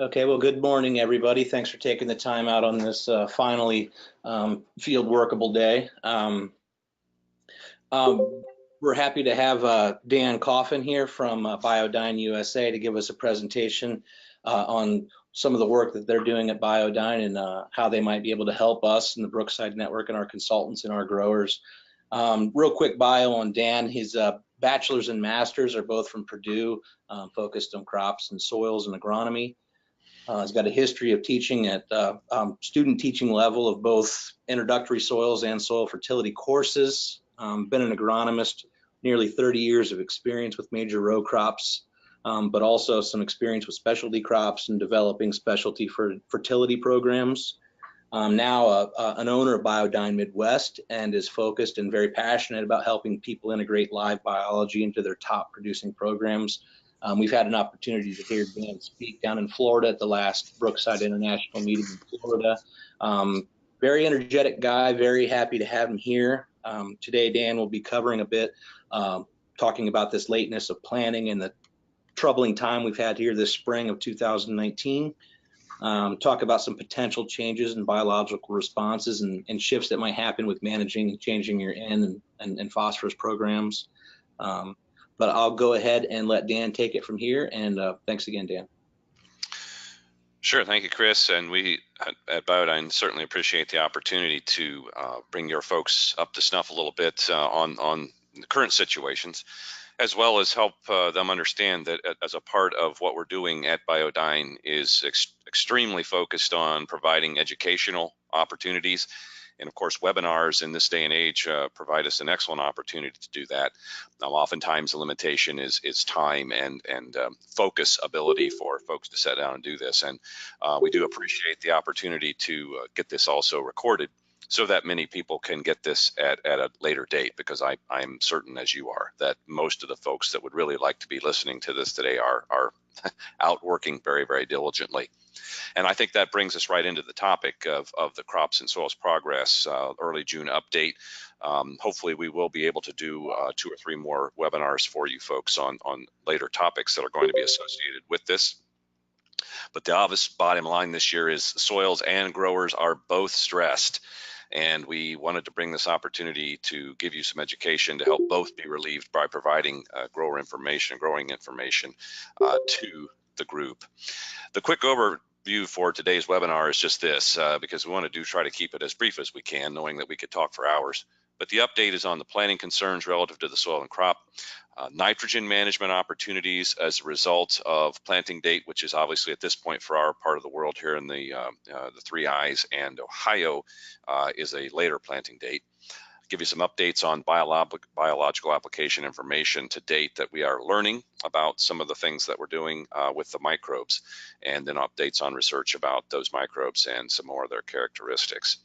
Okay, well, good morning, everybody. Thanks for taking the time out on this finally field workable day. We're happy to have Dan Coffin here from Biodyne USA to give us a presentation on some of the work that they're doing at Biodyne and how they might be able to help us in the Brookside Network and our consultants and our growers. Real quick bio on Dan. His bachelor's and master's are both from Purdue, focused on crops and soils and agronomy. He's got a history of teaching at student teaching level of both introductory soils and soil fertility courses. Been an agronomist, nearly 30 years of experience with major row crops, but also some experience with specialty crops and developing specialty fertility programs. Now an owner of Biodyne Midwest and is focused and very passionate about helping people integrate live biology into their top producing programs. We've had an opportunity to hear Dan speak down in Florida at the last Brookside International meeting in Florida. Very energetic guy, very happy to have him here. Today, Dan will be covering a bit, talking about this lateness of planting and the troubling time we've had here this spring of 2019. Talk about some potential changes in biological responses and shifts that might happen with managing and changing your N and phosphorus programs. But I'll go ahead and let Dan take it from here. And thanks again, Dan. Sure. Thank you, Chris. And we at Biodyne certainly appreciate the opportunity to bring your folks up to snuff a little bit on the current situations, as well as help them understand that as a part of what we're doing at Biodyne is extremely focused on providing educational opportunities. And of course, webinars in this day and age provide us an excellent opportunity to do that. Oftentimes, the limitation is time and focus ability for folks to sit down and do this. And we do appreciate the opportunity to get this also recorded so that many people can get this at a later date, because I'm certain, as you are, that most of the folks that would really like to be listening to this today are out working very, very diligently. And I think that brings us right into the topic of the Crops and Soils Progress early June update. Hopefully we will be able to do 2 or 3 more webinars for you folks on later topics that are going to be associated with this. But the obvious bottom line this year is soils and growers are both stressed. And we wanted to bring this opportunity to give you some education to help both be relieved by providing growing information to the group. The quick overview for today's webinar is just this, because we want to try to keep it as brief as we can, knowing that we could talk for hours. But the update is on the planting concerns relative to the soil and crop, nitrogen management opportunities as a result of planting date, which is obviously at this point for our part of the world here in the 3 I's, and Ohio is a later planting date. Give you some updates on biological application information to date that we are learning about some of the things that we're doing with the microbes, and then updates on research about those microbes and some more of their characteristics.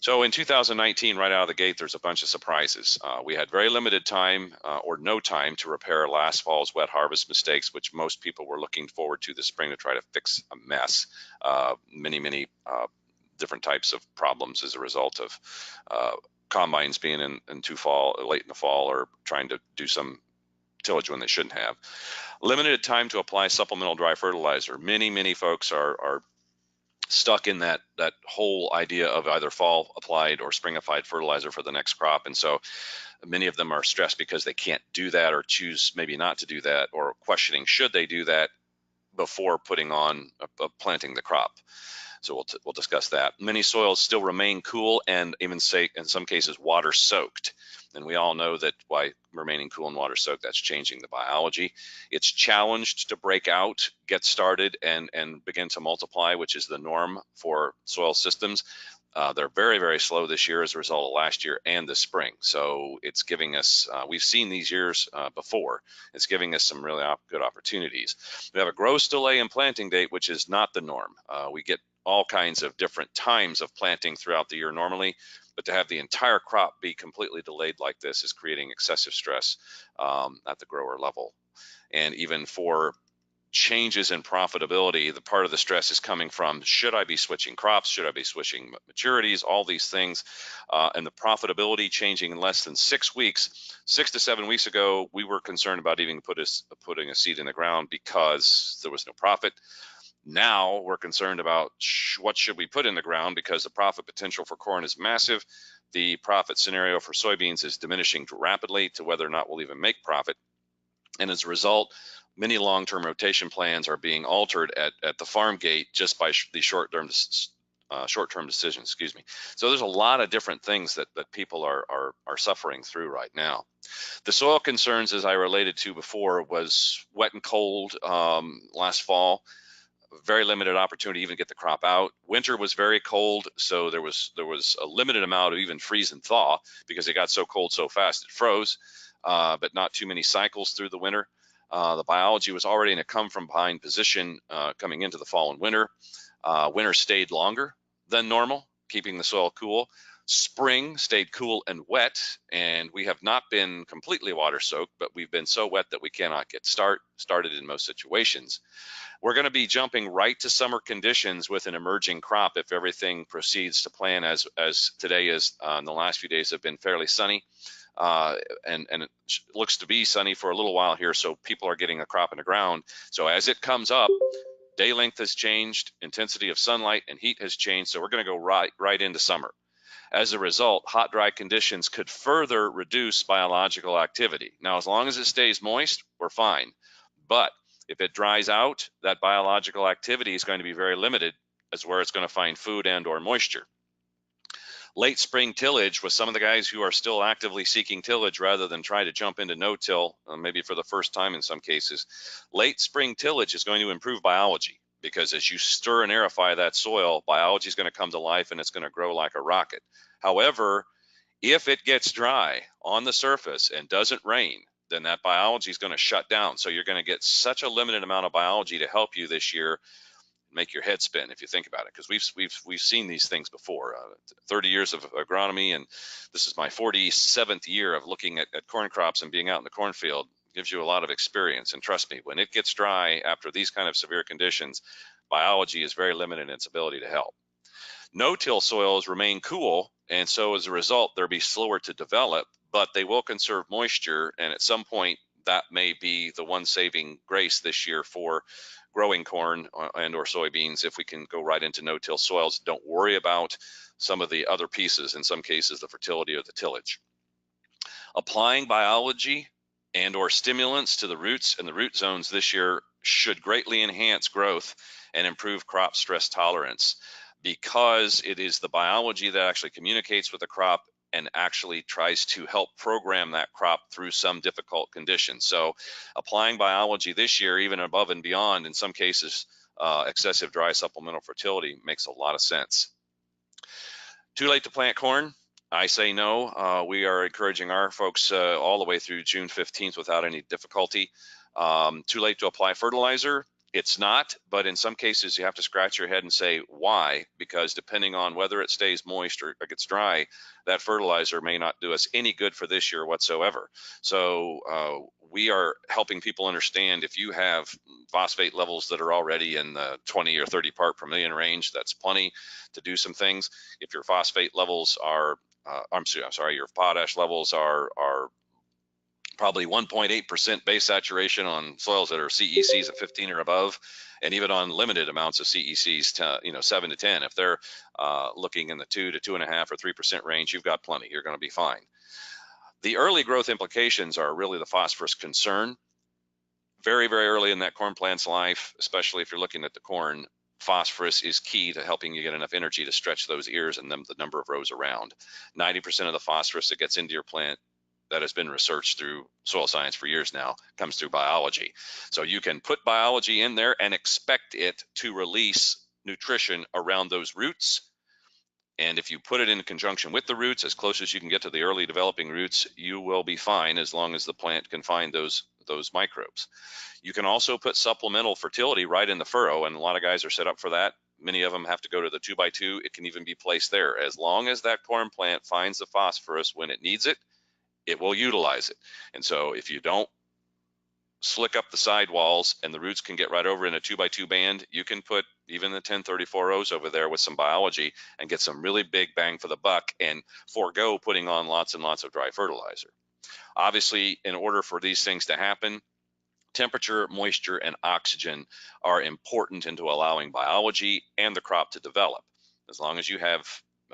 So in 2019, right out of the gate, there's a bunch of surprises. We had very limited time or no time to repair last fall's wet harvest mistakes, which most people were looking forward to this spring to try to fix a mess. Many different types of problems as a result of combines being in late in the fall, or trying to do some tillage when they shouldn't have. Limited time to apply supplemental dry fertilizer. Many folks are stuck in that whole idea of either fall applied or spring applied fertilizer for the next crop. And so many of them are stressed because they can't do that, or choose maybe not to do that, or questioning should they do that before putting on planting the crop. So we'll discuss that. Many soils still remain cool and even say in some cases water soaked. And we all know that by remaining cool and water soaked, that's changing the biology. It's challenged to break out, get started, and begin to multiply, which is the norm for soil systems. They're very slow this year as a result of last year and this spring. So it's giving us, we've seen these years before, it's giving us some really good opportunities. We have a gross delay in planting date, which is not the norm. We get all kinds of different times of planting throughout the year normally, but to have the entire crop be completely delayed like this is creating excessive stress at the grower level. And even for changes in profitability, the part of the stress is coming from, should I be switching crops? Should I be switching maturities? All these things. And the profitability changing in less than 6 weeks. 6 to 7 weeks ago, we were concerned about even putting a seed in the ground because there was no profit. Now we're concerned about what should we put in the ground, because the profit potential for corn is massive. The profit scenario for soybeans is diminishing rapidly to whether or not we'll even make profit. And as a result, many long-term rotation plans are being altered at the farm gate just by the short-term decisions. Excuse me. So there's a lot of different things that people are suffering through right now. The soil concerns, as I related to before, was wet and cold last fall. Very limited opportunity to even get the crop out. Winter was very cold, so there was a limited amount of even freeze and thaw because it got so cold so fast it froze, but not too many cycles through the winter. The biology was already in a come from behind position coming into the fall and winter. Winter stayed longer than normal, keeping the soil cool. Spring stayed cool and wet, and we have not been completely water soaked, but we've been so wet that we cannot get started in most situations. We're going to be jumping right to summer conditions with an emerging crop if everything proceeds to plan as today is. In the last few days have been fairly sunny, and it looks to be sunny for a little while here, so people are getting a crop in the ground. So as it comes up, day length has changed, intensity of sunlight and heat has changed, so we're going to go right into summer. As a result, hot, dry conditions could further reduce biological activity. Now, as long as it stays moist, we're fine. But if it dries out, that biological activity is going to be very limited as where it's going to find food and or moisture. Late spring tillage with some of the guys who are still actively seeking tillage rather than try to jump into no-till, maybe for the first time in some cases. Late spring tillage is going to improve biology because as you stir and aerify that soil, biology is going to come to life and it's going to grow like a rocket. However, if it gets dry on the surface and doesn't rain, then that biology is going to shut down. So you're going to get such a limited amount of biology to help you this year, make your head spin if you think about it, because we've seen these things before. 30 years of agronomy, and this is my 47th year of looking at corn crops and being out in the cornfield. Gives you a lot of experience, and trust me, when it gets dry after these kind of severe conditions, biology is very limited in its ability to help. No-till soils remain cool, and so as a result, they'll be slower to develop, but they will conserve moisture, and at some point, that may be the one saving grace this year for growing corn and or soybeans. If we can go right into no-till soils, don't worry about some of the other pieces, in some cases, the fertility of the tillage. Applying biology and or stimulants to the roots and the root zones this year should greatly enhance growth and improve crop stress tolerance, because it is the biology that actually communicates with the crop and actually tries to help program that crop through some difficult conditions. So applying biology this year, even above and beyond, in some cases, excessive dry supplemental fertility, makes a lot of sense. Too late to plant corn? I say no. We are encouraging our folks all the way through June 15th without any difficulty. Too late to apply fertilizer? It's not, but in some cases you have to scratch your head and say why, because depending on whether it stays moist or gets dry, that fertilizer may not do us any good for this year whatsoever. So we are helping people understand, if you have phosphate levels that are already in the 20 or 30 part per million range, that's plenty to do some things. If your phosphate levels are, your potash levels are probably 1.8% base saturation on soils that are CECs at 15 or above, and even on limited amounts of CECs to 7 to 10. If they're looking in the 2 to 2.5 or 3% range, you've got plenty. You're going to be fine. The early growth implications are really the phosphorus concern. Very, very early in that corn plant's life, especially if you're looking at the corn, phosphorus is key to helping you get enough energy to stretch those ears and the number of rows around. 90% of the phosphorus that gets into your plant, that has been researched through soil science for years now, comes through biology. So you can put biology in there and expect it to release nutrition around those roots. And if you put it in conjunction with the roots, as close as you can get to the early developing roots, you will be fine as long as the plant can find those microbes. You can also put supplemental fertility right in the furrow, and a lot of guys are set up for that. Many of them have to go to the 2x2. It can even be placed there. As long as that corn plant finds the phosphorus when it needs it, it will utilize it. And so if you don't slick up the sidewalls and the roots can get right over in a 2x2 band, you can put even the 1034 rows over there with some biology and get some really big bang for the buck and forego putting on lots and lots of dry fertilizer. Obviously, in order for these things to happen, Temperature, moisture, and oxygen are important into allowing biology and the crop to develop. As long as you have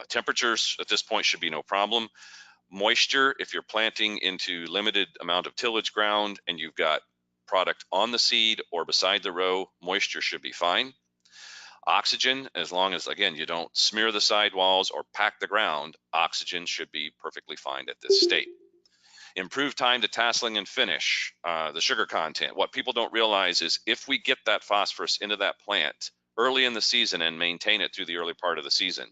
temperatures at this point should be no problem. Moisture, if you're planting into limited amount of tillage ground and you've got product on the seed or beside the row, moisture should be fine. Oxygen, as long as, again, you don't smear the sidewalls or pack the ground, oxygen should be perfectly fine at this state. Improved time to tasseling and finish, the sugar content. What people don't realize is if we get that phosphorus into that plant early in the season and maintain it through the early part of the season,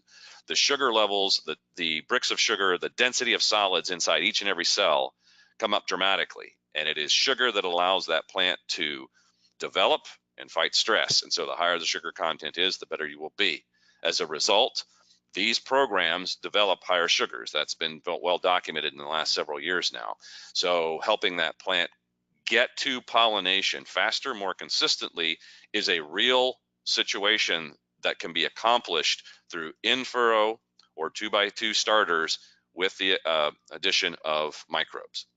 the sugar levels, the bricks of sugar, the density of solids inside each and every cell come up dramatically. And it is sugar that allows that plant to develop and fight stress. And so the higher the sugar content is, the better you will be. As a result, these programs develop higher sugars. That's been well documented in the last several years now. So helping that plant get to pollination faster, more consistently is a real situation that can be accomplished through in-furrow or 2x2 starters with the addition of microbes.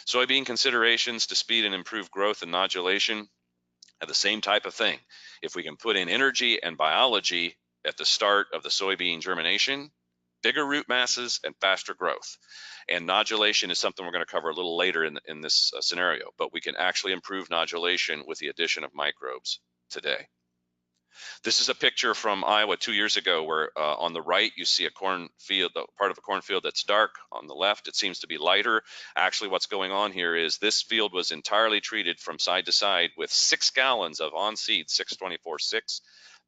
Soybean considerations to speed and improve growth and nodulation are the same type of thing. If we can put in energy and biology at the start of the soybean germination, bigger root masses and faster growth. And nodulation is something we're going to cover a little later in this scenario, but we can actually improve nodulation with the addition of microbes today. This is a picture from Iowa 2 years ago where on the right you see a cornfield, part of a cornfield that's dark. On the left it seems to be lighter. Actually what's going on here is this field was entirely treated from side to side with 6 gallons of on-seed 624-6.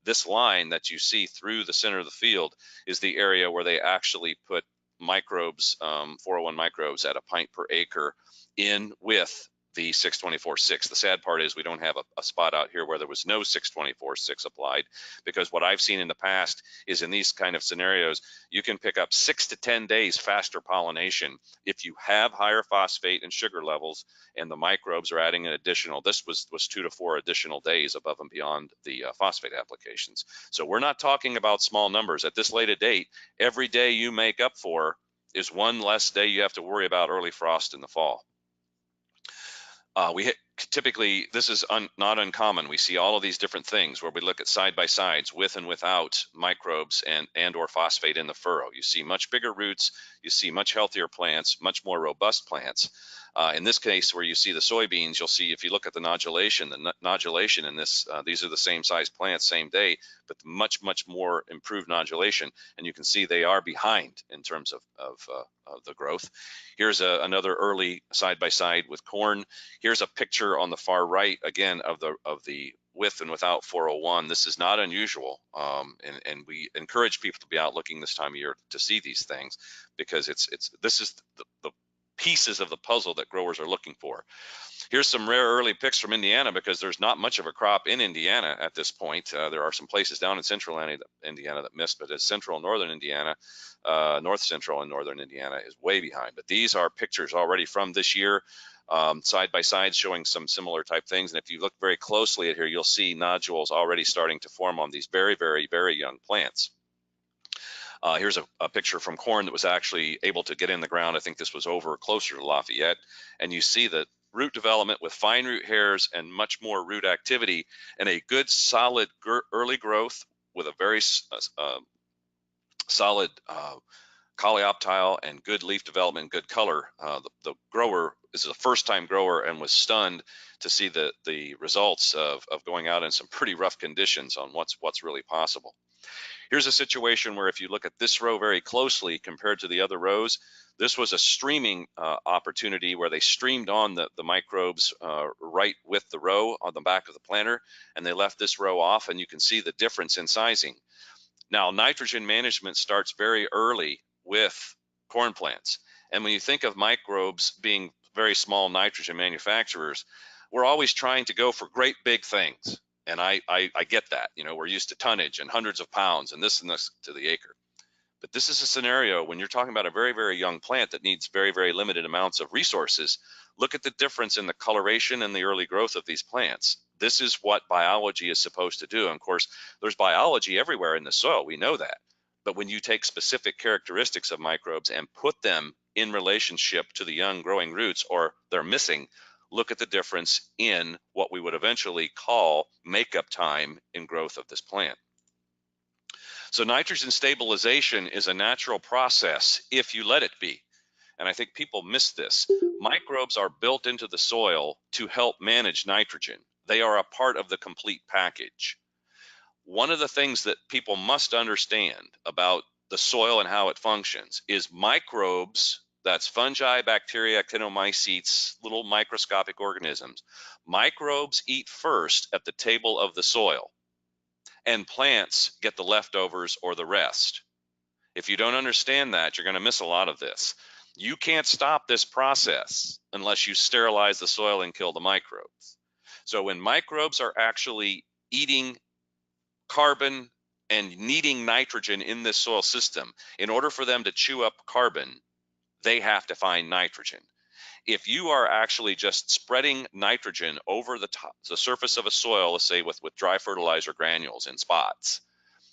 This line that you see through the center of the field is the area where they actually put microbes, 401 microbes at a pint per acre in with the 624-6. The sad part is we don't have a spot out here where there was no 624-6 applied, because what I've seen in the past is in these kind of scenarios, you can pick up 6 to 10 days faster pollination if you have higher phosphate and sugar levels and the microbes are adding an additional, this was 2 to 4 additional days above and beyond the phosphate applications. So we're not talking about small numbers. At this late a date, every day you make up for is one less day you have to worry about early frost in the fall. Typically, this is not uncommon. We see all of these different things where we look at side by sides with and without microbes and or phosphate in the furrow. You see much bigger roots, you see much healthier plants, much more robust plants. In this case, where you see the soybeans, you'll see if you look at the nodulation in this, these are the same size plants, same day, but much more improved nodulation. And you can see they are behind in terms of the growth. Here's another early side by side with corn. Here's a picture on the far right again of the with and without 401. This is not unusual, and we encourage people to be out looking this time of year to see these things, because this is the pieces of the puzzle that growers are looking for. Here's some rare early picks from Indiana, because there's not much of a crop in Indiana at this point. There are some places down in central Indiana that missed, but as central and northern Indiana, north central and northern Indiana is way behind. But these are pictures already from this year, side by side, showing some similar type things. And if you look very closely at here, you'll see nodules already starting to form on these very young plants. Here's a picture from corn that was actually able to get in the ground. I think this was over closer to Lafayette. And you see that root development with fine root hairs and much more root activity, and a good solid early growth with a very solid coleoptile and good leaf development, good color. The grower is a first-time grower and was stunned to see the results of going out in some pretty rough conditions on what's really possible. Here's a situation where if you look at this row very closely compared to the other rows, this was a streaming opportunity where they streamed on the microbes right with the row on the back of the planter, and they left this row off, and you can see the difference in sizing. Now, nitrogen management starts very early with corn plants, and when you think of microbes being very small nitrogen manufacturers, we're always trying to go for great big things. And I get that, we're used to tonnage and hundreds of pounds and this to the acre. But this is a scenario when you're talking about a very young plant that needs very limited amounts of resources. Look at the difference in the coloration and the early growth of these plants. This is what biology is supposed to do. And of course, there's biology everywhere in the soil. We know that. But when you take specific characteristics of microbes and put them in relationship to the young growing roots, or they're missing, look at the difference in what we would eventually call makeup time in growth of this plant. So nitrogen stabilization is a natural process if you let it be. And I think people miss this. Microbes are built into the soil to help manage nitrogen. They are a part of the complete package. One of the things that people must understand about the soil and how it functions is microbes, that's fungi, bacteria, actinomycetes, little microscopic organisms. Microbes eat first at the table of the soil, and plants get the leftovers or the rest. If you don't understand that, you're going to miss a lot of this. You can't stop this process unless you sterilize the soil and kill the microbes. So when microbes are actually eating carbon and needing nitrogen in this soil system, in order for them to chew up carbon, they have to find nitrogen. If you are actually just spreading nitrogen over the surface of a soil, let's say with dry fertilizer granules in spots,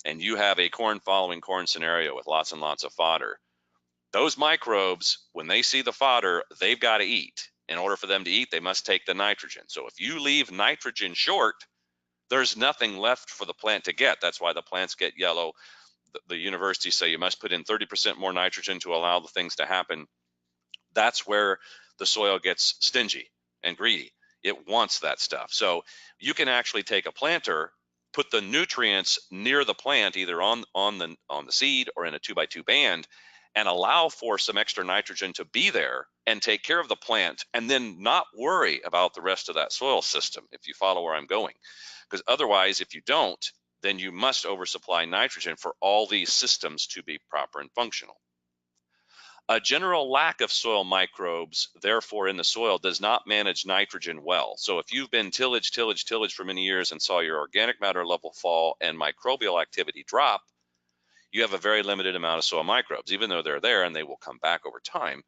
and you have a corn following corn scenario with lots and lots of fodder, those microbes, when they see the fodder, they've got to eat. In order for them to eat, they must take the nitrogen. So if you leave nitrogen short, there's nothing left for the plant to get. That's why the plants get yellow. The universities say you must put in 30% more nitrogen to allow the things to happen. That's where the soil gets stingy and greedy. It wants that stuff. So you can actually take a planter, put the nutrients near the plant, either on the seed or in a 2x2 band, and allow for some extra nitrogen to be there and take care of the plant, and then not worry about the rest of that soil system, if you follow where I'm going. Because otherwise, if you don't, then you must oversupply nitrogen for all these systems to be proper and functional. A general lack of soil microbes, therefore, in the soil does not manage nitrogen well. So if you've been tillage for many years and saw your organic matter level fall and microbial activity drop, you have a very limited amount of soil microbes. Even though they're there and they will come back over time,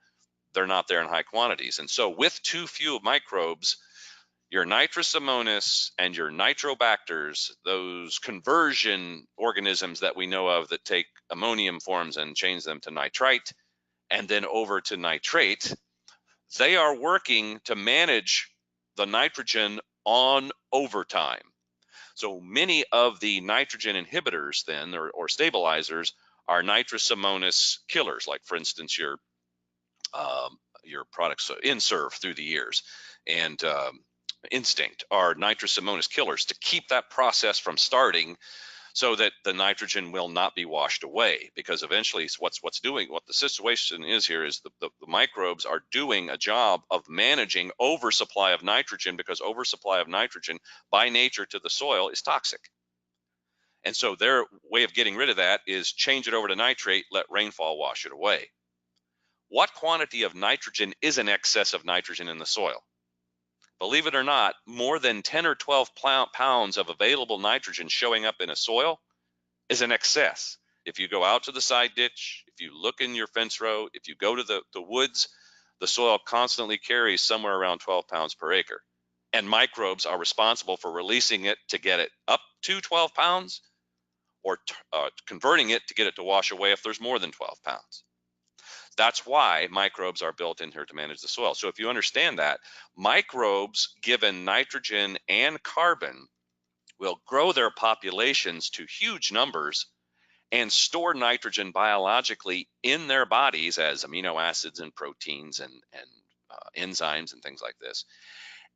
they're not there in high quantities. And so with too few microbes, your nitrous ammonius and your nitrobacters, those conversion organisms that we know of that take ammonium forms and change them to nitrite and then over to nitrate, they are working to manage the nitrogen on overtime. So many of the nitrogen inhibitors then, or stabilizers, are nitrous ammonius killers, like for instance your products Inserve through the years and Instinct are nitrous ammonius killers to keep that process from starting, so that the nitrogen will not be washed away. Because eventually what the situation is here is the microbes are doing a job of managing oversupply of nitrogen, because oversupply of nitrogen by nature to the soil is toxic. And so their way of getting rid of that is change it over to nitrate, let rainfall wash it away. What quantity of nitrogen is an excess of nitrogen in the soil? Believe it or not, more than 10 or 12 pounds of available nitrogen showing up in a soil is an excess. If you go out to the side ditch, if you look in your fence row, if you go to the woods, the soil constantly carries somewhere around 12 pounds per acre. And microbes are responsible for releasing it to get it up to 12 pounds or converting it to get it to wash away if there's more than 12 pounds. That's why microbes are built in here to manage the soil. So if you understand that, microbes given nitrogen and carbon will grow their populations to huge numbers and store nitrogen biologically in their bodies as amino acids and proteins and enzymes and things like this.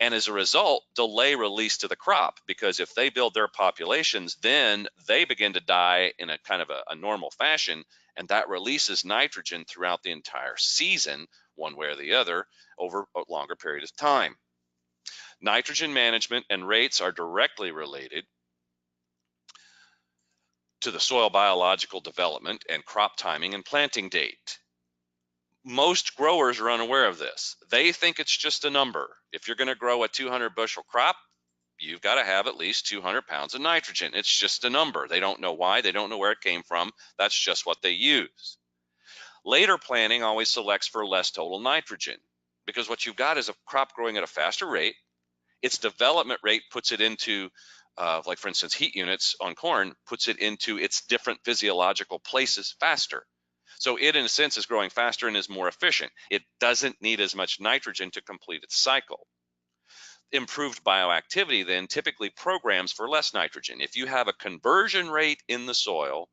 And as a result, delay release to the crop, because if they build their populations, then they begin to die in a kind of a normal fashion, and that releases nitrogen throughout the entire season, one way or the other, over a longer period of time. Nitrogen management and rates are directly related to the soil biological development and crop timing and planting date. Most growers are unaware of this. They think it's just a number. If you're going to grow a 200 bushel crop, you've got to have at least 200 pounds of nitrogen. It's just a number. They don't know why. They don't know where it came from. That's just what they use. Later planting always selects for less total nitrogen, because what you've got is a crop growing at a faster rate. Its development rate puts it into, like for instance, heat units on corn, puts it into its different physiological places faster. So it, in a sense, is growing faster and is more efficient. It doesn't need as much nitrogen to complete its cycle. improved bioactivity then typically programs for less nitrogen. If you have a conversion rate in the soil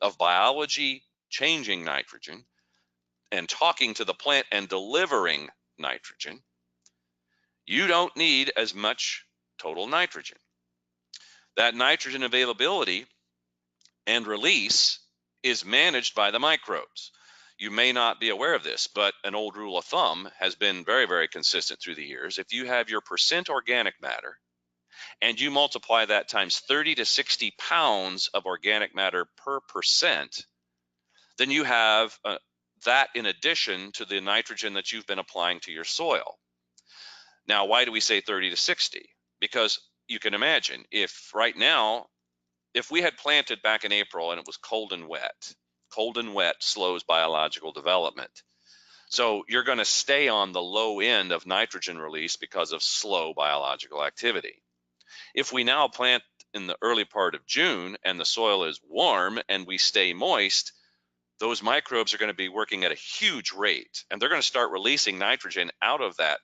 of biology changing nitrogen and talking to the plant and delivering nitrogen, you don't need as much total nitrogen. That nitrogen availability and release is managed by the microbes. You may not be aware of this, but an old rule of thumb has been very, very consistent through the years. If you have your percent organic matter and you multiply that times 30 to 60 pounds of organic matter per percent, then you have that in addition to the nitrogen that you've been applying to your soil. Now, why do we say 30 to 60? Because you can imagine if right now, if we had planted back in April and it was cold and wet slows biological development. So you're going to stay on the low end of nitrogen release because of slow biological activity. If we now plant in the early part of June and the soil is warm and we stay moist, those microbes are going to be working at a huge rate, and they're going to start releasing nitrogen out of that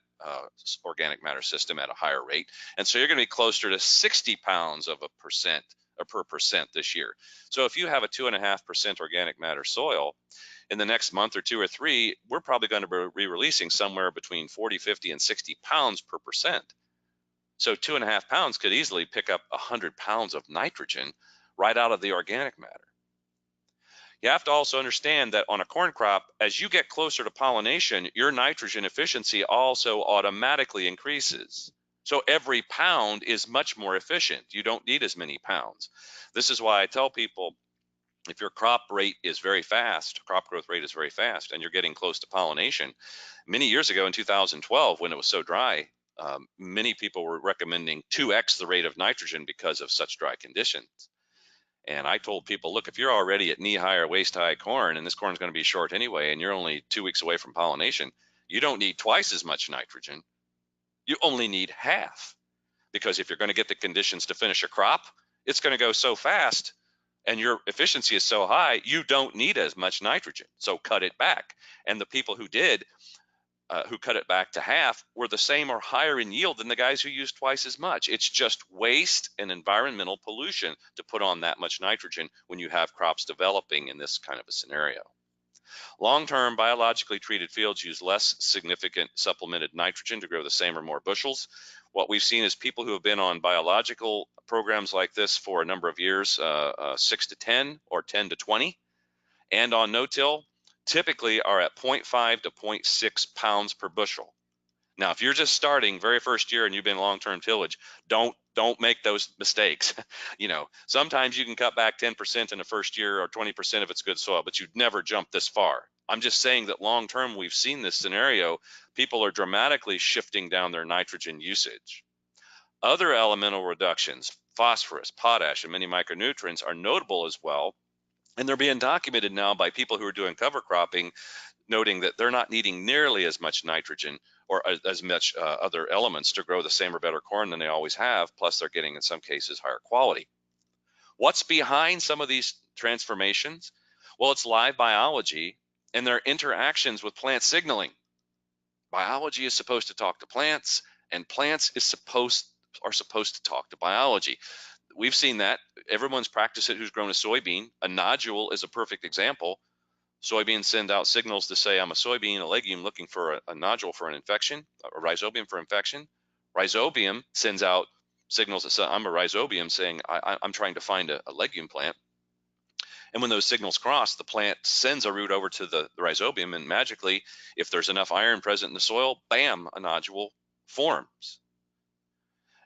organic matter system at a higher rate. And so you're going to be closer to 60 pounds of a percent or per percent this year. So if you have a 2.5% organic matter soil, in the next month or 2 or 3, we're probably going to be releasing somewhere between 40, 50, and 60 pounds per percent. So 2.5 pounds could easily pick up 100 pounds of nitrogen right out of the organic matter. You have to also understand that on a corn crop, as you get closer to pollination, your nitrogen efficiency also automatically increases. So every pound is much more efficient. You don't need as many pounds. This is why I tell people, if your crop rate is very fast, crop growth rate is very fast, and you're getting close to pollination, many years ago in 2012, when it was so dry, many people were recommending 2x the rate of nitrogen because of such dry conditions. And I told people, look, if you're already at knee-high or waist-high corn, and this corn is going to be short anyway, and you're only 2 weeks away from pollination, you don't need twice as much nitrogen. You only need half. Because if you're going to get the conditions to finish a crop, it's going to go so fast, and your efficiency is so high, you don't need as much nitrogen. So cut it back. And the people who did, who cut it back to half, were the same or higher in yield than the guys who used twice as much. It's just waste and environmental pollution to put on that much nitrogen when you have crops developing in this kind of a scenario. Long-term biologically treated fields use less significant supplemented nitrogen to grow the same or more bushels. What we've seen is people who have been on biological programs like this for a number of years, 6 to 10 or 10 to 20, and on no-till, typically are at 0.5 to 0.6 pounds per bushel. Now, if you're just starting very first year and you've been long-term tillage, don't make those mistakes. Sometimes you can cut back 10% in the first year or 20% if it's good soil, but you'd never jump this far. I'm just saying that long-term, we've seen this scenario. People are dramatically shifting down their nitrogen usage. Other elemental reductions, phosphorus, potash, and many micronutrients are notable as well. And they're being documented now by people who are doing cover cropping, noting that they're not needing nearly as much nitrogen or as much other elements to grow the same or better corn than they always have, plus they're getting, in some cases, higher quality. What's behind some of these transformations? Well, it's live biology and their interactions with plant signaling. Biology is supposed to talk to plants, and plants are supposed to talk to biology. We've seen that. Everyone's practiced it who's grown a soybean. A nodule is a perfect example. Soybeans send out signals to say, I'm a soybean, a legume looking for a nodule for an infection, a rhizobium for infection. Rhizobium sends out signals that say, I'm a rhizobium, saying, I'm trying to find a legume plant. And when those signals cross, the plant sends a root over to the rhizobium, and magically, if there's enough iron present in the soil, bam, a nodule forms.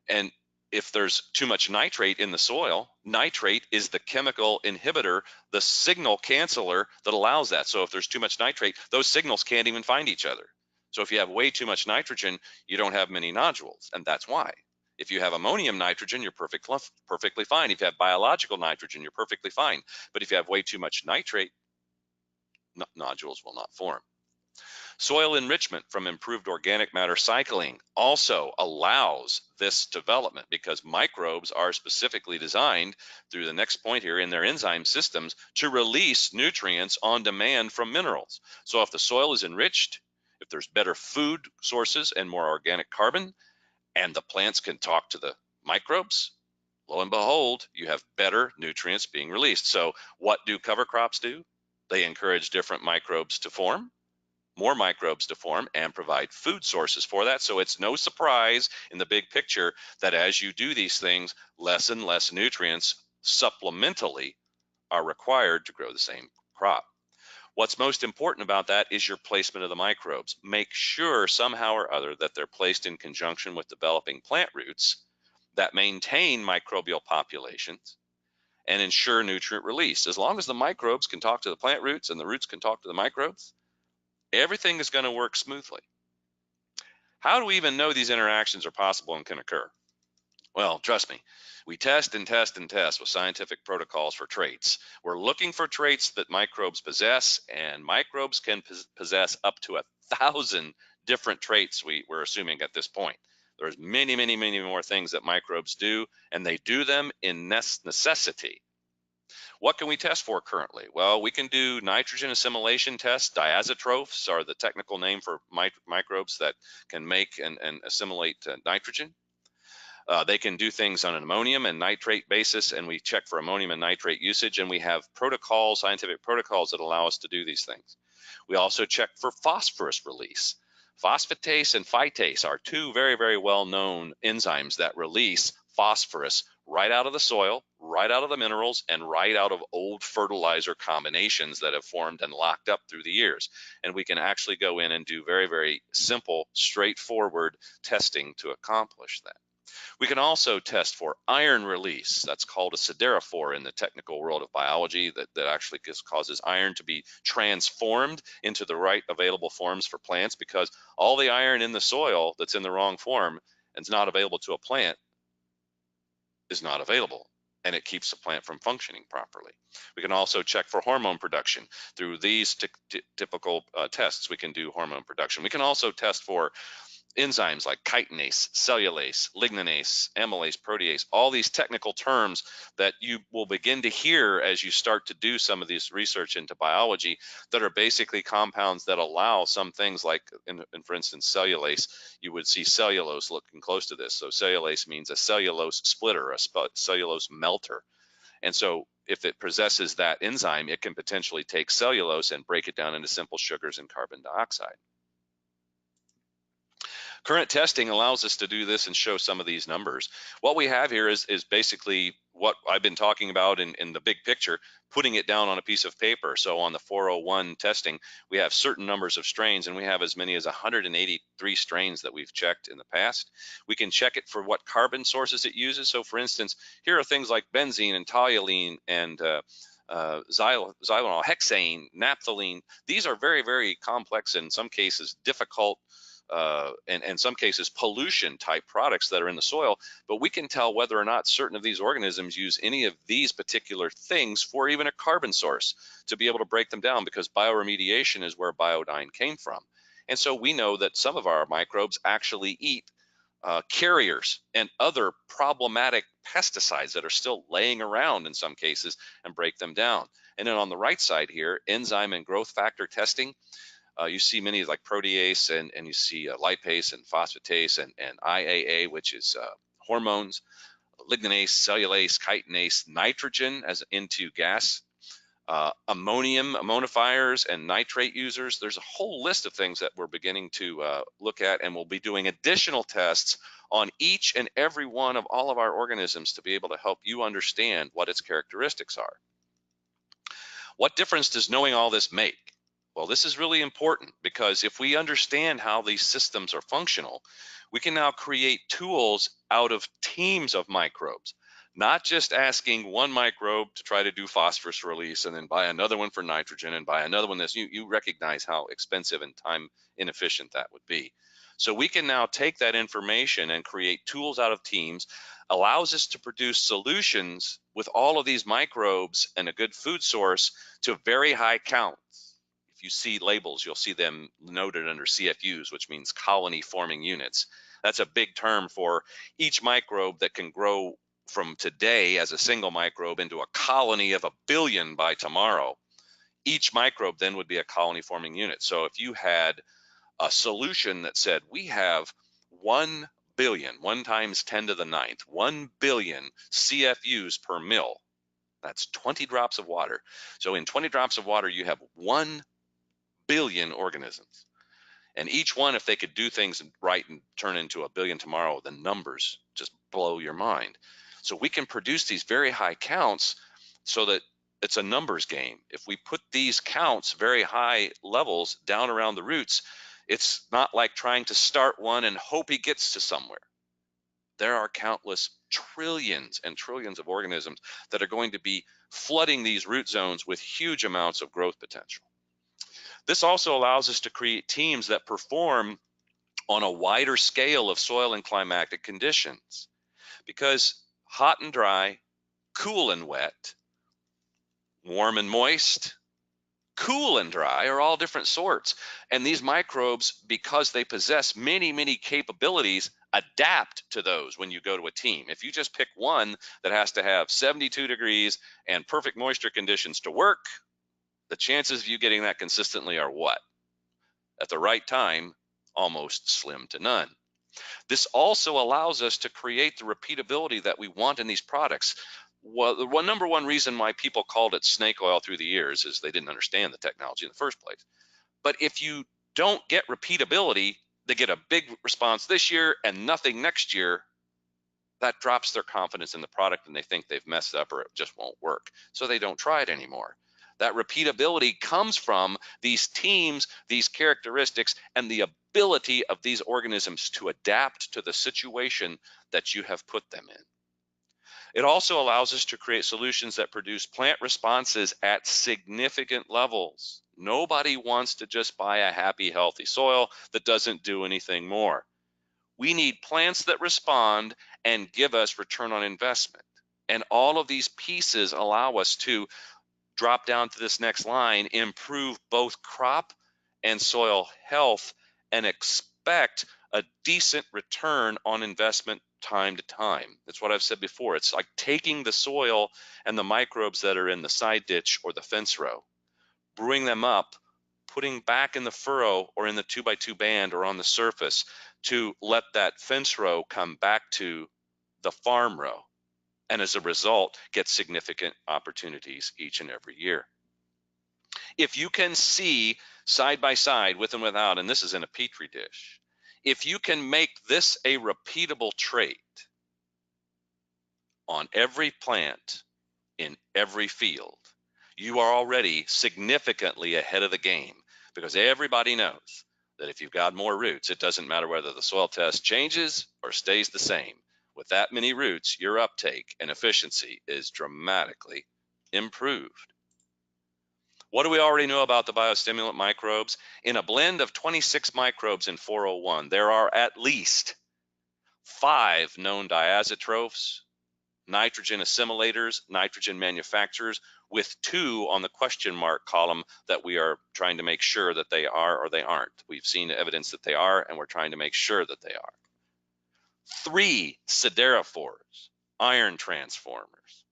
And if there's too much nitrate in the soil, nitrate is the chemical inhibitor, the signal canceller that allows that. So if there's too much nitrate, those signals can't even find each other. So if you have way too much nitrogen, you don't have many nodules, and that's why. If you have ammonium nitrogen, you're perfectly fine. If you have biological nitrogen, you're perfectly fine. But if you have way too much nitrate, nodules will not form. Soil enrichment from improved organic matter cycling also allows this development because microbes are specifically designed through the next point here in their enzyme systems to release nutrients on demand from minerals. So if the soil is enriched, if there's better food sources and more organic carbon, and the plants can talk to the microbes, lo and behold, you have better nutrients being released. So what do cover crops do? They encourage different microbes to form, more microbes to form, and provide food sources for that. So it's no surprise in the big picture that as you do these things, less and less nutrients supplementally are required to grow the same crop. What's most important about that is your placement of the microbes. Make sure somehow or other that they're placed in conjunction with developing plant roots that maintain microbial populations and ensure nutrient release. As long as the microbes can talk to the plant roots and the roots can talk to the microbes, everything is going to work smoothly. How do we even know these interactions are possible and can occur? Well, trust me, we test and test and test with scientific protocols for traits. We're looking for traits that microbes possess, and microbes can possess up to 1,000 different traits we're assuming at this point. There's many, many, many more things that microbes do, and they do them in necessity. What can we test for currently? Well, we can do nitrogen assimilation tests. Diazotrophs are the technical name for microbes that can make and assimilate nitrogen. They can do things on an ammonium and nitrate basis, and we check for ammonium and nitrate usage, and we have protocols, scientific protocols that allow us to do these things. We also check for phosphorus release. Phosphatase and phytase are two very, very well-known enzymes that release phosphorus right out of the soil, right out of the minerals, and right out of old fertilizer combinations that have formed and locked up through the years. And we can actually go in and do very, very simple, straightforward testing to accomplish that. We can also test for iron release. That's called a siderophore in the technical world of biology, that actually causes iron to be transformed into the right available forms for plants, because all the iron in the soil that's in the wrong form and is not available to a plant is not available, and it keeps the plant from functioning properly. We can also check for hormone production. Through these typical tests, we can do hormone production. We can also test for enzymes like chitinase, cellulase, lignanase, amylase, protease, all these technical terms that you will begin to hear as you start to do some of this research into biology, that are basically compounds that allow some things like, for instance, cellulase. You would see cellulose looking close to this. So cellulase means a cellulose splitter, a cellulose melter. And so if it possesses that enzyme, it can potentially take cellulose and break it down into simple sugars and carbon dioxide. Current testing allows us to do this and show some of these numbers. What we have here is basically what I've been talking about in the big picture, putting it down on a piece of paper. So on the 401 testing, we have certain numbers of strains, and we have as many as 183 strains that we've checked in the past. We can check it for what carbon sources it uses. So for instance, here are things like benzene and toluene and xylitol, hexane, naphthalene. These are very, very complex, in some cases difficult, and in some cases pollution type products that are in the soil, but we can tell whether or not certain of these organisms use any of these particular things for even a carbon source to be able to break them down, because bioremediation is where Biodyne came from. And so we know that some of our microbes actually eat carriers and other problematic pesticides that are still laying around in some cases and break them down. And then on the right side here, enzyme and growth factor testing. You see many like protease, and you see lipase and phosphatase and IAA, which is hormones, lignanase, cellulase, chitinase, nitrogen as into gas, ammonium, ammonifiers, and nitrate users. There's a whole list of things that we're beginning to look at, and we'll be doing additional tests on each and every one of all of our organisms to be able to help you understand what its characteristics are. What difference does knowing all this make? Well, this is really important, because if we understand how these systems are functional, we can now create tools out of teams of microbes, not just asking one microbe to try to do phosphorus release and then buy another one for nitrogen and buy another one. You recognize how expensive and time inefficient that would be. So we can now take that information and create tools out of teams, allows us to produce solutions with all of these microbes and a good food source to very high counts. If you see labels, you'll see them noted under CFUs, which means colony forming units. That's a big term for each microbe that can grow from today as a single microbe into a colony of 1 billion by tomorrow. Each microbe then would be a colony forming unit. So if you had a solution that said we have 1 billion, 1 times 10 to the ninth, 1 billion CFUs per mil. That's 20 drops of water. So in 20 drops of water, you have 1 billion organisms. And each one, if they could do things right and turn into a billion tomorrow, the numbers just blow your mind. So we can produce these very high counts so that it's a numbers game. If we put these counts, very high levels, down around the roots, it's not like trying to start one and hope he gets to somewhere. There are countless trillions and trillions of organisms that are going to be flooding these root zones with huge amounts of growth potential. This also allows us to create teams that perform on a wider scale of soil and climatic conditions, because hot and dry, cool and wet, warm and moist, cool and dry are all different sorts. And these microbes, because they possess many, many capabilities, adapt to those when you go to a team. If you just pick one that has to have 72 degrees and perfect moisture conditions to work, the chances of you getting that consistently are what? At the right time, almost slim to none. This also allows us to create the repeatability that we want in these products. Well, the number one reason why people called it snake oil through the years is they didn't understand the technology in the first place. But if you don't get repeatability, they get a big response this year and nothing next year. That drops their confidence in the product and they think they've messed up or it just won't work. So they don't try it anymore. That repeatability comes from these teams, these characteristics, and the ability of these organisms to adapt to the situation that you have put them in. It also allows us to create solutions that produce plant responses at significant levels. Nobody wants to just buy a happy, healthy soil that doesn't do anything more. We need plants that respond and give us return on investment. And all of these pieces allow us to drop down to this next line, improve both crop and soil health, and expect a decent return on investment time to time. That's what I've said before. It's like taking the soil and the microbes that are in the side ditch or the fence row, brewing them up, putting back in the furrow or in the 2x2 band or on the surface to let that fence row come back to the farm row. And as a result, get significant opportunities each and every year. If you can see side by side, with and without, and this is in a Petri dish, if you can make this a repeatable trait on every plant in every field, you are already significantly ahead of the game, because everybody knows that if you've got more roots, it doesn't matter whether the soil test changes or stays the same. With that many roots, your uptake and efficiency is dramatically improved. What do we already know about the biostimulant microbes? In a blend of 26 microbes in 401, there are at least 5 known diazotrophs, nitrogen assimilators, nitrogen manufacturers, with 2 on the question mark column that we are trying to make sure that they are or they aren't. We've seen evidence that they are, and we're trying to make sure that they are. 3 siderophores, iron transformers.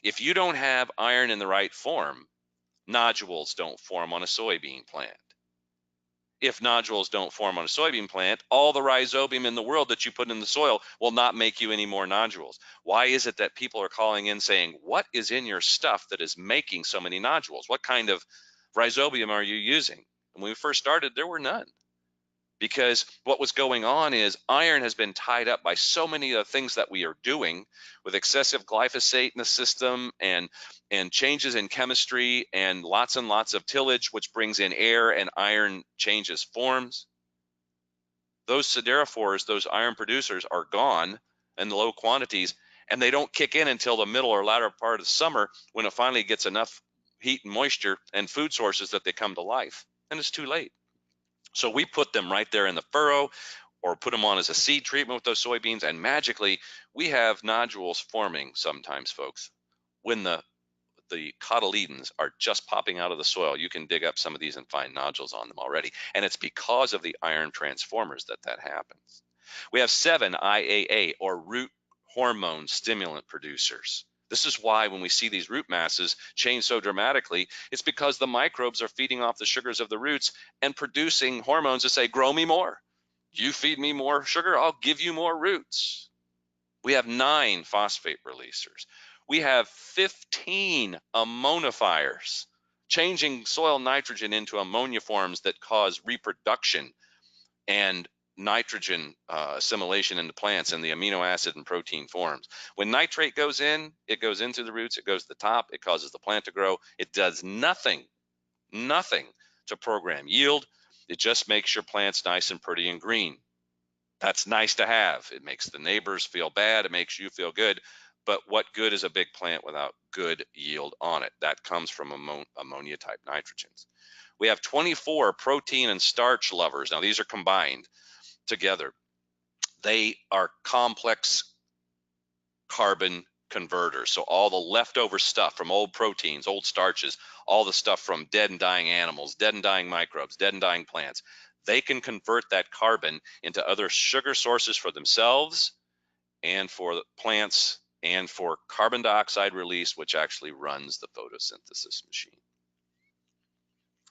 If you don't have iron in the right form, nodules don't form on a soybean plant. If nodules don't form on a soybean plant, all the rhizobium in the world that you put in the soil will not make you any more nodules. Why is it that people are calling in saying, what is in your stuff that is making so many nodules? What kind of rhizobium are you using? And when we first started, there were none. Because what was going on is iron has been tied up by so many of the things that we are doing, with excessive glyphosate in the system and changes in chemistry and lots of tillage, which brings in air, and iron changes forms. Those siderophores, those iron producers, are gone in low quantities, and they don't kick in until the middle or latter part of the summer, when it finally gets enough heat and moisture and food sources that they come to life, and it's too late. So we put them right there in the furrow, or put them on as a seed treatment with those soybeans, and magically we have nodules forming sometimes, folks. When the cotyledons are just popping out of the soil, you can dig up some of these and find nodules on them already. And it's because of the iron transformers that happens. We have 7 IAA, or root hormone stimulant producers. This is why when we see these root masses change so dramatically, it's because the microbes are feeding off the sugars of the roots and producing hormones that say, grow me more. You feed me more sugar, I'll give you more roots. We have 9 phosphate releasers. We have 15 ammonifiers, changing soil nitrogen into ammonia forms that cause reproduction and nitrogen assimilation into plants in the amino acid and protein forms. When nitrate goes in, it goes into the roots, it goes to the top, it causes the plant to grow. It does nothing to program yield. It just makes your plants nice and pretty and green. That's nice to have. It makes the neighbors feel bad. It makes you feel good. But what good is a big plant without good yield on it? That comes from ammonia type nitrogens. We have 24 protein and starch lovers. Now, these are combined together. They are complex carbon converters. So all the leftover stuff from old proteins, old starches, all the stuff from dead and dying animals, dead and dying microbes, dead and dying plants, they can convert that carbon into other sugar sources for themselves and for the plants and for carbon dioxide release, which actually runs the photosynthesis machine.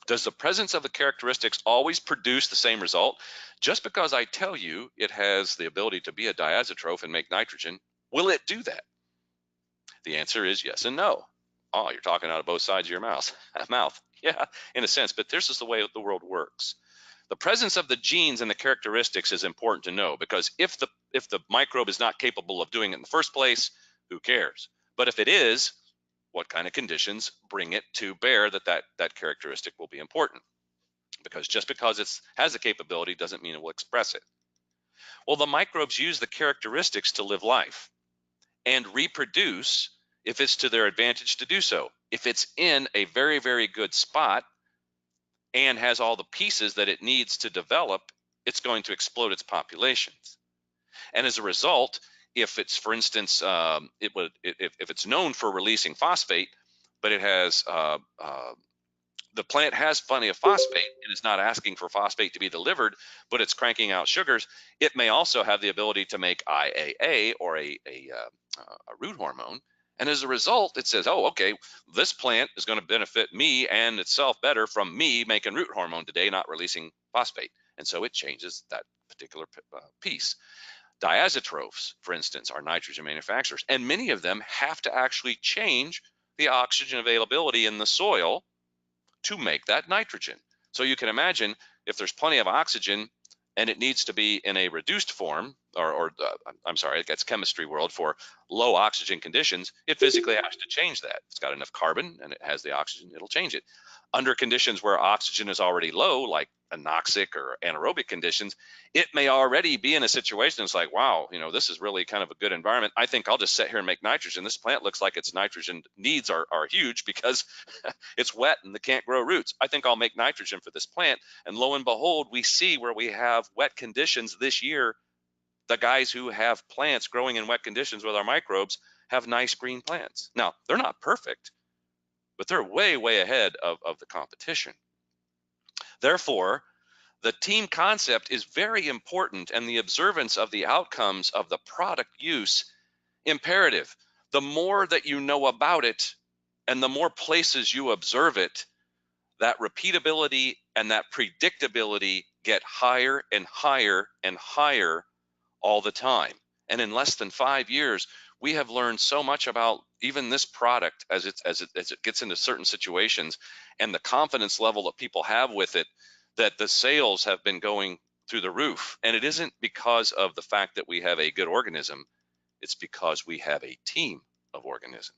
Does the presence of the characteristics always produce the same result? Just because I tell you it has the ability to be a diazotroph and make nitrogen, will it do that? The answer is yes and no. Oh, you're talking out of both sides of your mouth. Yeah, in a sense, but this is the way the world works. The presence of the genes and the characteristics is important to know, because if the microbe is not capable of doing it in the first place, who cares? But if it is, what kind of conditions bring it to bear that characteristic will be important? Because just because it has the capability doesn't mean it will express it. Well, the microbes use the characteristics to live life and reproduce if it's to their advantage to do so. If it's in a very, very good spot and has all the pieces that it needs to develop, it's going to explode its populations. And as a result, if it's, for instance, if it's known for releasing phosphate, but it has the plant has plenty of phosphate and is not asking for phosphate to be delivered, but it's cranking out sugars, it may also have the ability to make IAA, or a root hormone. And as a result, it says, oh, okay, this plant is going to benefit me and itself better from me making root hormone today, not releasing phosphate. And so it changes that particular piece. Diazotrophs, for instance, are nitrogen manufacturers, and many of them have to actually change the oxygen availability in the soil to make that nitrogen. So you can imagine, if there's plenty of oxygen and it needs to be in a reduced form, I'm sorry, that's chemistry world, for low oxygen conditions, it physically has to change that. It's got enough carbon and it has the oxygen, it'll change it. Under conditions where oxygen is already low, like anoxic or anaerobic conditions, it may already be in a situation that's like, wow, this is really kind of a good environment. I think I'll just sit here and make nitrogen. This plant looks like its nitrogen needs are huge because it's wet and it can't grow roots. I think I'll make nitrogen for this plant. And lo and behold, we see where we have wet conditions this year, the guys who have plants growing in wet conditions with our microbes have nice green plants. Now, they're not perfect, but they're way, way ahead of the competition. Therefore, the team concept is very important, and the observance of the outcomes of the product use imperative. The more that you know about it and the more places you observe it, that repeatability and that predictability get higher and higher and higher all the time. And in less than 5 years, we have learned so much about even this product as it gets into certain situations, and the confidence level that people have with it, that the sales have been going through the roof. And it isn't because of the fact that we have a good organism, it's because we have a team of organisms.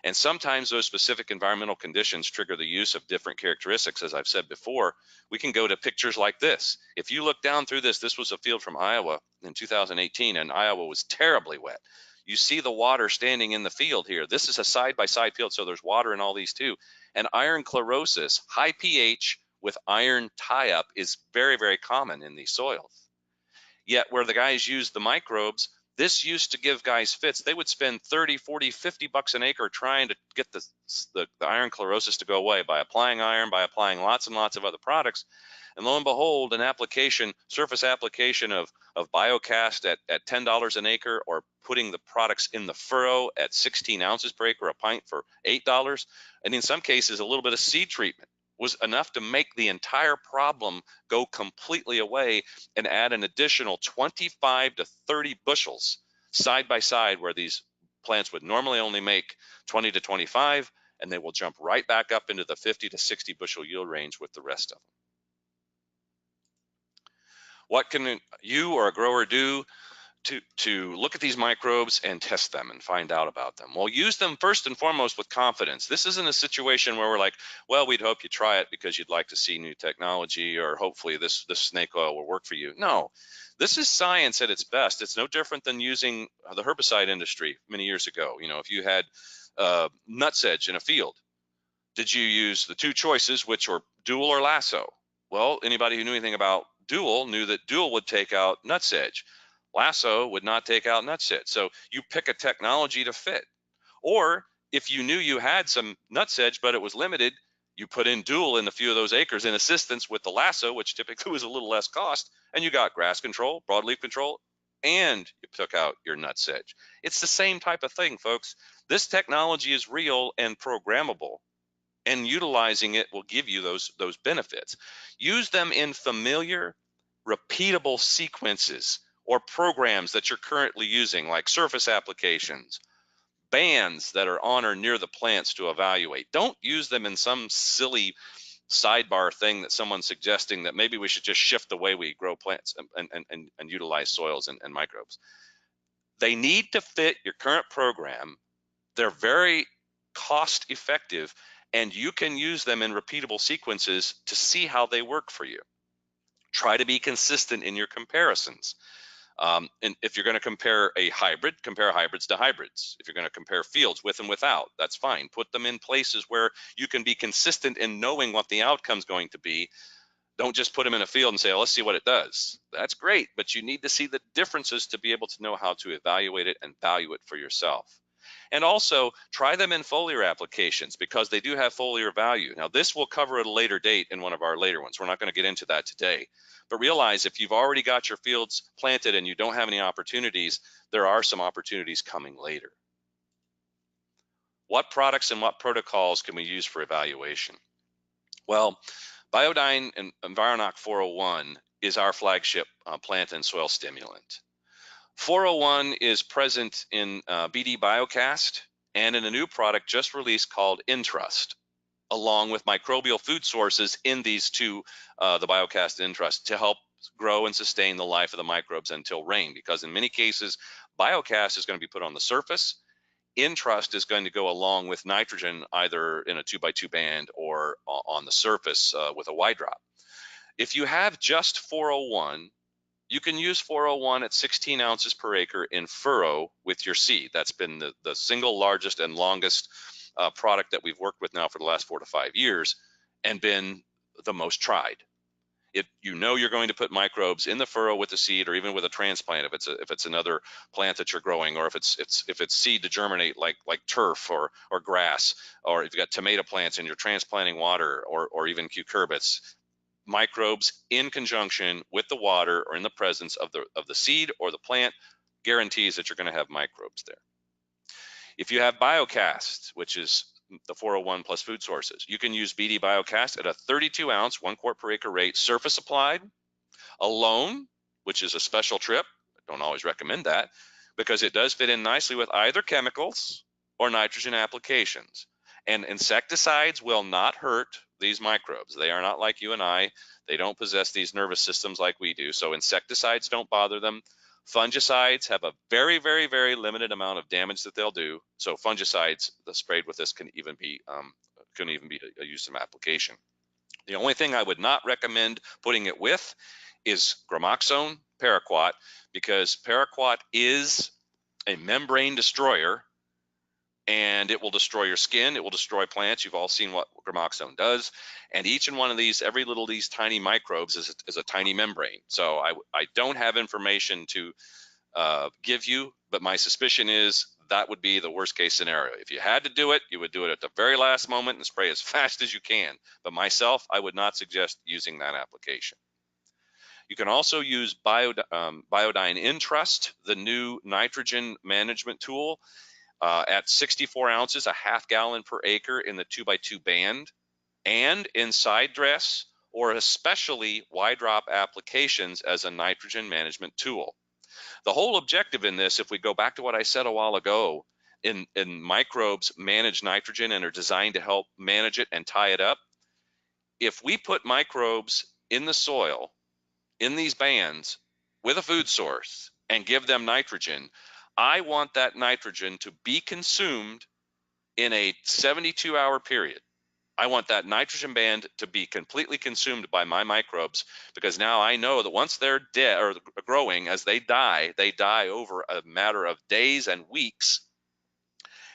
And sometimes those specific environmental conditions trigger the use of different characteristics. As I've said before, we can go to pictures like this. If you look down through this was a field from Iowa in 2018, and Iowa was terribly wet. You see the water standing in the field here. This is a side-by-side field, so there's water in all these too. And iron chlorosis, high pH with iron tie-up, is very, very common in these soils. Yet where the guys use the microbes, this used to give guys fits. They would spend 30, 40, 50 bucks an acre trying to get the iron chlorosis to go away by applying iron, by applying lots and lots of other products. And lo and behold, an surface application of BioCast at $10 an acre, or putting the products in the furrow at 16 ounces per acre, a pint, for $8. And in some cases, a little bit of seed treatment was enough to make the entire problem go completely away and add an additional 25 to 30 bushels side by side, where these plants would normally only make 20 to 25, and they will jump right back up into the 50 to 60 bushel yield range with the rest of them. What can you or a grower do to look at these microbes and test them and find out about them? Well, use them first and foremost with confidence. This isn't a situation where we're like, well, we'd hope you try it because you'd like to see new technology, or hopefully this snake oil will work for you. No, this is science at its best. It's no different than using the herbicide industry many years ago. You know, if you had nutsedge in a field, did you use the two choices, which were dual or lasso? Well, anybody who knew anything about dual knew that dual would take out nutsedge. Lasso would not take out nutsedge. So you pick a technology to fit. Or if you knew you had some nutsedge, but it was limited, you put in dual in a few of those acres in assistance with the lasso, which typically was a little less cost, and you got grass control, broadleaf control, and you took out your nutsedge. It's the same type of thing, folks. This technology is real and programmable, and utilizing it will give you those benefits. Use them in familiar, repeatable sequences or programs that you're currently using, like surface applications, bands that are on or near the plants to evaluate. Don't use them in some silly sidebar thing that someone's suggesting that maybe we should just shift the way we grow plants and utilize soils and microbes. They need to fit your current program. They're very cost effective, and you can use them in repeatable sequences to see how they work for you. Try to be consistent in your comparisons. And if you're going to compare a hybrid, compare hybrids to hybrids. If you're going to compare fields with and without, that's fine. Put them in places where you can be consistent in knowing what the outcome's going to be. Don't just put them in a field and say, oh, let's see what it does. That's great, but you need to see the differences to be able to know how to evaluate it and value it for yourself. And also try them in foliar applications, because they do have foliar value. Now, this will cover at a later date in one of our later ones. We're not going to get into that today. But realize if you've already got your fields planted and you don't have any opportunities, there are some opportunities coming later. What products and what protocols can we use for evaluation? Well, Biodyne and Environoc 401 is our flagship plant and soil stimulant. 401 is present in BD Biocast and in a new product just released called Entrust, along with microbial food sources in these two, the Biocast and Entrust, to help grow and sustain the life of the microbes until rain, because in many cases, Biocast is going to be put on the surface. Entrust is going to go along with nitrogen, either in a 2x2 band or on the surface with a wide drop. If you have just 401, you can use 401 at 16 ounces per acre in furrow with your seed. That's been the single largest and longest product that we've worked with now for the last 4 to 5 years, and been the most tried. You know you're going to put microbes in the furrow with the seed, or even with a transplant if it's another plant that you're growing, or if it's seed to germinate like turf or grass, or if you've got tomato plants and you're transplanting water, or even cucurbits. Microbes in conjunction with the water or in the presence of the seed or the plant guarantees that you're going to have microbes there. If you have Biocast, which is the 401 plus food sources, you can use BD Biocast at a 32 ounce, 1 quart per acre rate, surface applied, alone, which is a special trip. I don't always recommend that, because it does fit in nicely with either chemicals or nitrogen applications. And insecticides will not hurt these microbes. They are not like you and I. They don't possess these nervous systems like we do. So insecticides don't bother them. Fungicides have a very, very, very limited amount of damage that they'll do. So fungicides sprayed with this can even be a useful application. The only thing I would not recommend putting it with is Gramoxone Paraquat, because Paraquat is a membrane destroyer, and it will destroy your skin. It will destroy plants. You've all seen what Gramoxone does. And each and one of these, every little of these tiny microbes is a tiny membrane. So I don't have information to give you, but my suspicion is that would be the worst case scenario. If you had to do it, you would do it at the very last moment and spray as fast as you can. But myself, I would not suggest using that application. You can also use Biodyne Entrust, the new nitrogen management tool. At 64 ounces, a half gallon per acre in the 2x2 band. and in side dress or especially Y-drop applications as a nitrogen management tool. The whole objective in this, if we go back to what I said a while ago, in microbes manage nitrogen and are designed to help manage it and tie it up. If we put microbes in the soil, in these bands, with a food source and give them nitrogen, I want that nitrogen to be consumed in a 72-hour period. I want that nitrogen band to be completely consumed by my microbes, because now I know that once they're dead or growing, as they die over a matter of days and weeks,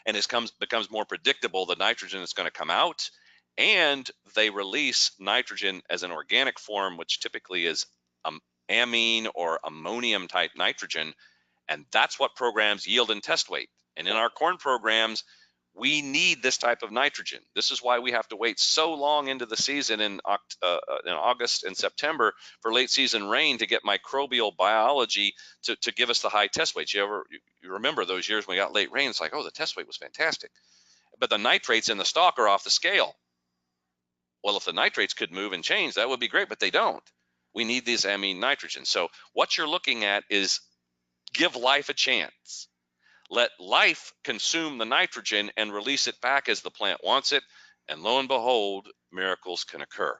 and it becomes more predictable the nitrogen is going to come out, and they release nitrogen as an organic form, which typically is amine or ammonium type nitrogen, and that's what programs yield and test weight. And in our corn programs, we need this type of nitrogen. This is why we have to wait so long into the season in August and September for late season rain to get microbial biology to give us the high test weights. You remember those years when we got late rain? It's like, oh, the test weight was fantastic, but the nitrates in the stalk are off the scale. Well, if the nitrates could move and change, that would be great, but they don't. We need these amine nitrogen. So what you're looking at is give life a chance. Let life consume the nitrogen and release it back as the plant wants it, and lo and behold, miracles can occur.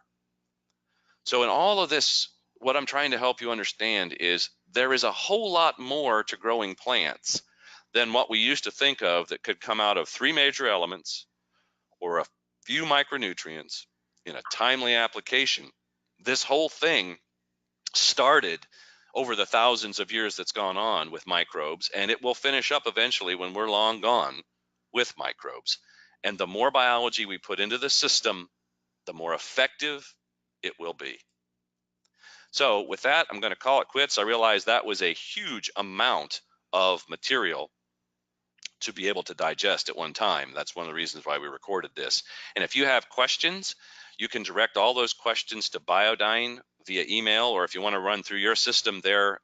So in all of this, what I'm trying to help you understand is there is a whole lot more to growing plants than what we used to think of that could come out of 3 major elements or a few micronutrients in a timely application. This whole thing started over the thousands of years that's gone on with microbes, and it will finish up eventually when we're long gone with microbes. And the more biology we put into the system, the more effective it will be. So with that, I'm going to call it quits. I realize that was a huge amount of material to be able to digest at one time. That's one of the reasons why we recorded this. And if you have questions, you can direct all those questions to Biodyne via email, or if you want to run through your system there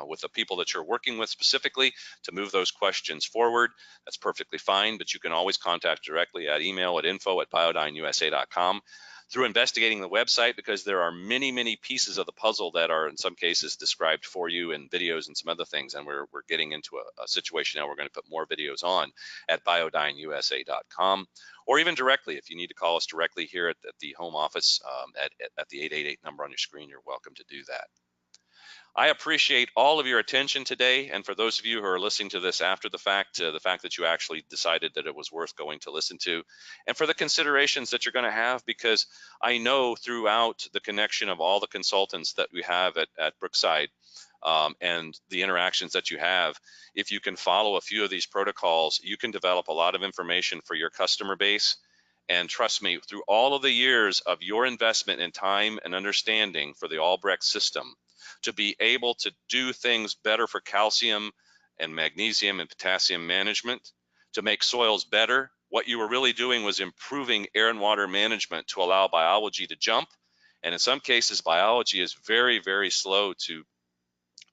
with the people that you're working with specifically to move those questions forward, that's perfectly fine. But you can always contact directly at email at info@biodyneusa.com. Through investigating the website, because there are many, many pieces of the puzzle that are in some cases described for you in videos and some other things. And we're getting into a situation now we're going to put more videos on at biodyneusa.com, or even directly. If you need to call us directly here at the home office at the 888 number on your screen, you're welcome to do that. I appreciate all of your attention today, and for those of you who are listening to this after the fact that you actually decided that it was worth going to listen to, and for the considerations that you're going to have, because I know throughout the connection of all the consultants that we have at Brookside and the interactions that you have, if you can follow a few of these protocols, you can develop a lot of information for your customer base. And trust me, through all of the years of your investment in time and understanding for the Albrecht system, to be able to do things better for calcium and magnesium and potassium management, to make soils better, what you were really doing was improving air and water management to allow biology to jump. And in some cases, biology is very, very slow to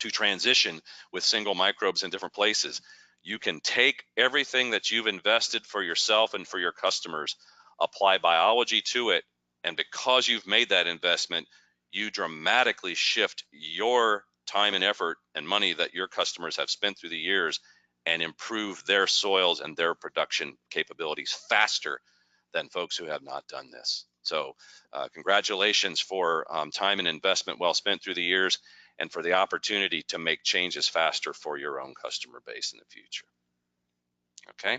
transition with single microbes in different places. You can take everything that you've invested for yourself and for your customers, apply biology to it, and because you've made that investment, you dramatically shift your time and effort and money that your customers have spent through the years and improve their soils and their production capabilities faster than folks who have not done this. So congratulations for time and investment well spent through the years, and for the opportunity to make changes faster for your own customer base in the future. Okay.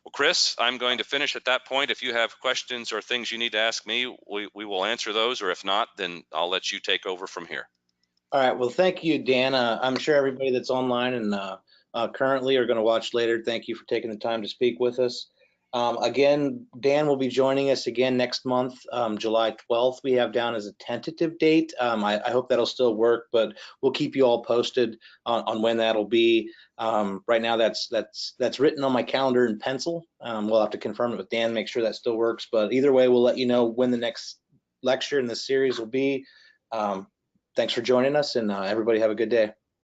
Well, Chris, I'm going to finish at that point. If you have questions or things you need to ask me, we will answer those, or if not, then I'll let you take over from here. All right. Well, thank you, Dan. I'm sure everybody that's online and currently are going to watch later, thank you for taking the time to speak with us. Again, Dan will be joining us again next month, July 12th. We have down as a tentative date. I hope that'll still work, but we'll keep you all posted on when that'll be. Right now, that's written on my calendar in pencil. We'll have to confirm it with Dan, make sure that still works. But either way, we'll let you know when the next lecture in this series will be. Thanks for joining us, and everybody have a good day.